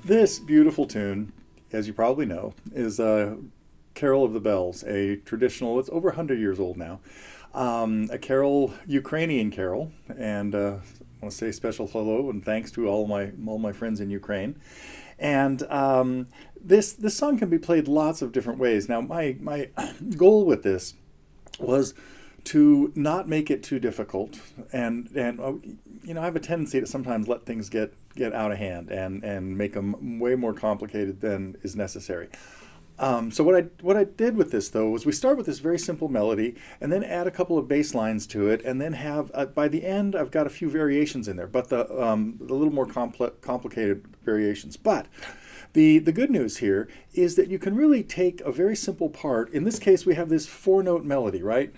This beautiful tune, as you probably know, is Carol of the Bells, a traditional, it's over 100 years old now, a carol, Ukrainian carol, and I want to say special hello and thanks to all my friends in Ukraine. And this song can be played lots of different ways. Now, my goal with this was to not make it too difficult, and I have a tendency to sometimes let things get out of hand and make them way more complicated than is necessary. So what I did with this, though, was we start with this very simple melody and then add a couple of bass lines to it, and then have by the end I've got a few variations in there, but the little more complicated variations. But the good news here is that you can really take a very simple part. In this case, we have this 4-note melody, right?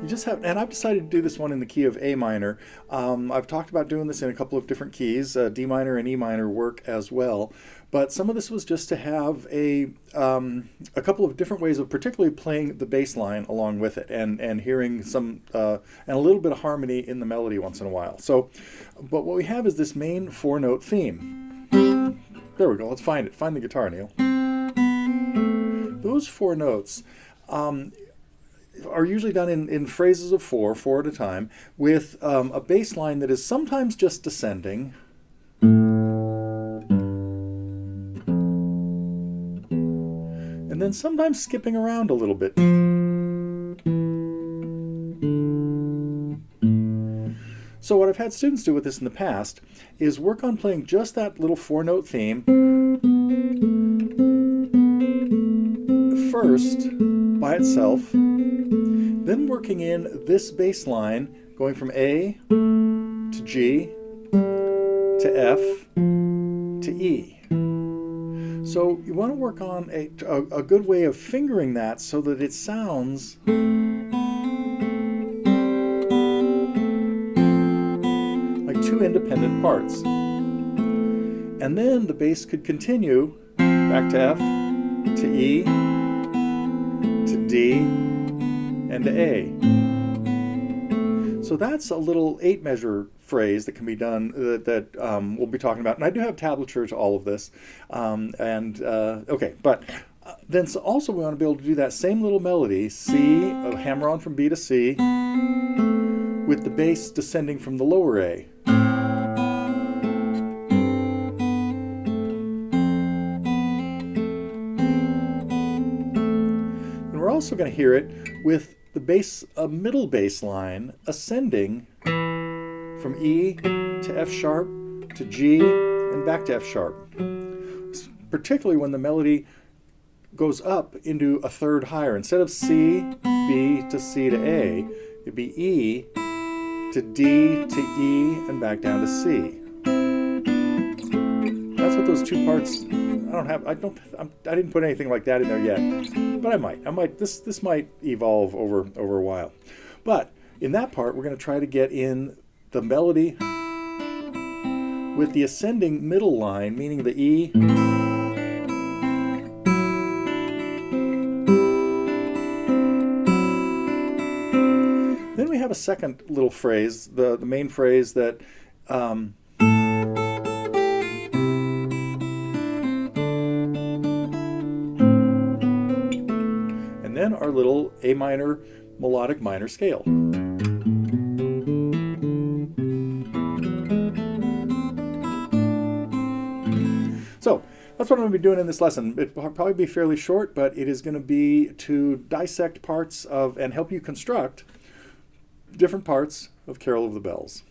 You just have, and I've decided to do this one in the key of A minor. I've talked about doing this in a couple of different keys. D minor and E minor work as well. But some of this was just to have a couple of different ways of particularly playing the bass line along with it, and hearing some and a little bit of harmony in the melody once in a while. So, but what we have is this main 4-note theme. There we go. Let's find it. Find the guitar, Neil. Those 4 notes are usually done in phrases of 4 at a time, with a bass line that is sometimes just descending, and then sometimes skipping around a little bit. So what I've had students do with this in the past is work on playing just that little 4-note theme first by itself, then working in this bass line going from A to G to F to E. So you want to work on a good way of fingering that so that it sounds like 2 independent parts. And then the bass could continue back to F, to E, to D, and to A. So that's a little 8-measure phrase that can be done that we'll be talking about. And I do have tablature to all of this. Okay, but then also we want to be able to do that same little melody, C, hammer on from B to C, with the bass descending from the lower A. And we're also going to hear it with the bass, a middle bass line ascending from E to F sharp to G and back to F sharp. Particularly when the melody goes up into a third higher. Instead of C, B to C to A, it'd be E to D to E and back down to C. That's what those 2 parts. I didn't put anything like that in there yet, but I might. This might evolve over a while. But in that part, we're going to try to get in the melody with the ascending middle line, meaning the E. Then we have a second little phrase, the main phrase that and then our little A minor melodic minor scale. So that's what I'm going to be doing in this lesson. It'll probably be fairly short, but it is going to be to dissect parts of and help you construct different parts of Carol of the Bells.